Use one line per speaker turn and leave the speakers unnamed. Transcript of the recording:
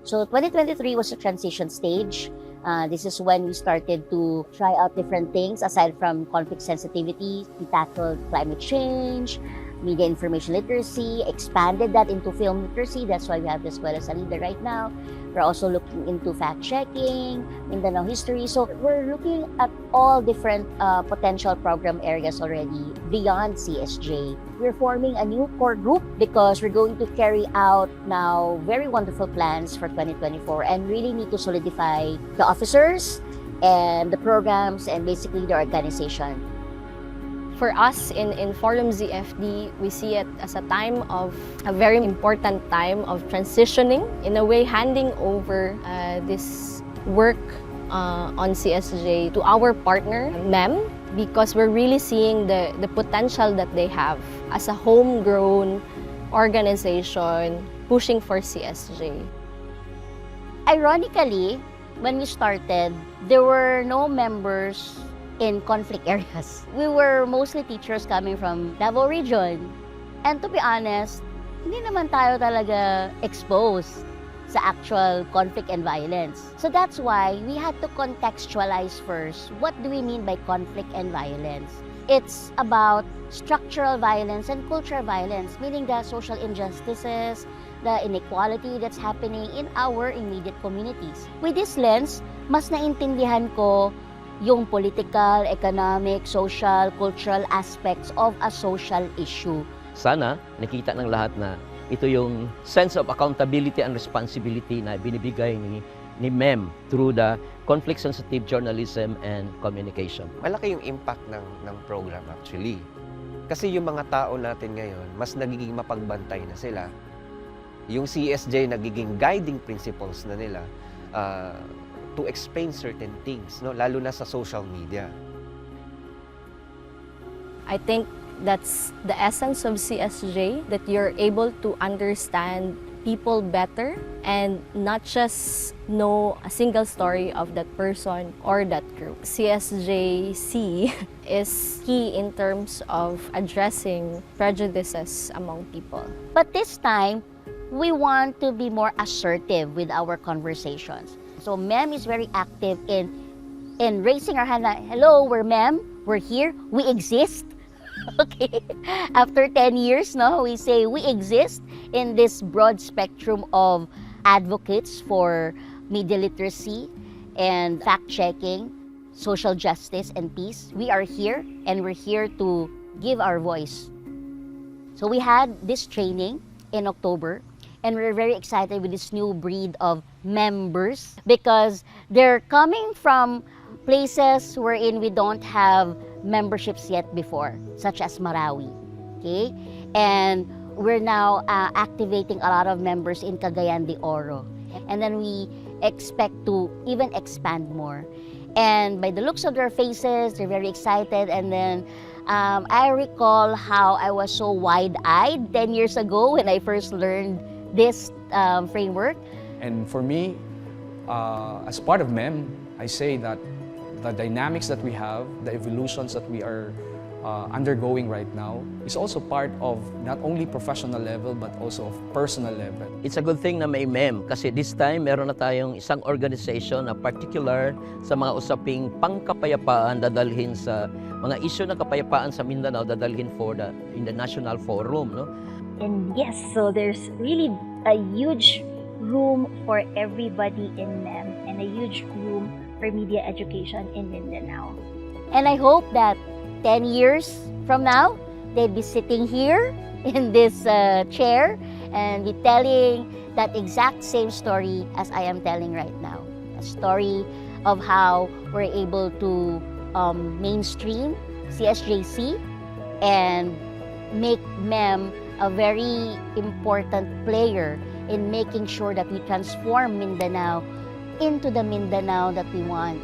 So 2023 was a transition stage. This is when we started to try out different things. Aside from conflict sensitivity, we tackled climate change, media information literacy, expanded that into film literacy. That's why we have the Escuela Salida right now. We're also looking into fact-checking, Mindanao history. So we're looking at all different potential program areas already beyond CSJ. We're forming a new core group because we're going to carry out now very wonderful plans for 2024 and really need to solidify the officers and the programs and basically the organization.
For us in forumZFD, we see it as a very important time of transitioning, in a way handing over this work on CSJ to our partner, MEM, because we're really seeing the potential that they have as a homegrown organization pushing for CSJ.
Ironically, when we started, there were no members in conflict areas. We were mostly teachers coming from Davao region. And to be honest, hindi naman tayo talaga exposed sa actual conflict and violence. So that's why we had to contextualize first, what do we mean by conflict and violence? It's about structural violence and cultural violence, meaning the social injustices, the inequality that's happening in our immediate communities. With this lens, mas naintindihan ko yung political, economic, social, cultural aspects of a social issue.
Sana nakita ng lahat na ito yung sense of accountability and responsibility na binibigay ni MEM through the conflict-sensitive journalism and communication.
Malaki yung impact ng program actually. Kasi yung mga tao natin ngayon, mas nagiging mapagbantay na sila. Yung CSJ nagiging guiding principles na nila to explain certain things, no? Lalo na sa social media.
I think that's the essence of CSJ, that you're able to understand people better and not just know a single story of that person or that group. CSJC is key in terms of addressing prejudices among people.
But this time, we want to be more assertive with our conversations. So MEM is very active in raising our hand. Hello, we're MEM. We're here. We exist. Okay. After 10 years, no, we say we exist in this broad spectrum of advocates for media literacy and fact-checking, social justice and peace. We are here and we're here to give our voice. So we had this training in October. And we're very excited with this new breed of members because they're coming from places wherein we don't have memberships yet before, such as Marawi. Okay? And we're now activating a lot of members in Cagayan de Oro. And then we expect to even expand more. And by the looks of their faces, they're very excited. And then I recall how I was so wide-eyed 10 years ago when I first learned this framework.
And for me, as part of MEM, I say that the dynamics that we have, the evolutions that we are undergoing right now is also part of not only professional level but also of personal level.
It's a good thing na may MEM kasi this time meron na tayong isang organization na particular sa mga usaping pangkapayapaan dadalhin sa mga issue ng kapayapaan sa Mindanao dadalhin in the national forum, no?
And yes, so there's really a huge room for everybody in MEM and a huge room for media education in Mindanao.
And I hope that 10 years from now, they'll be sitting here in this chair and be telling that exact same story as I am telling right now. A story of how we're able to mainstream CSJC and make MEM a very important player in making sure that we transform Mindanao into the Mindanao that we want.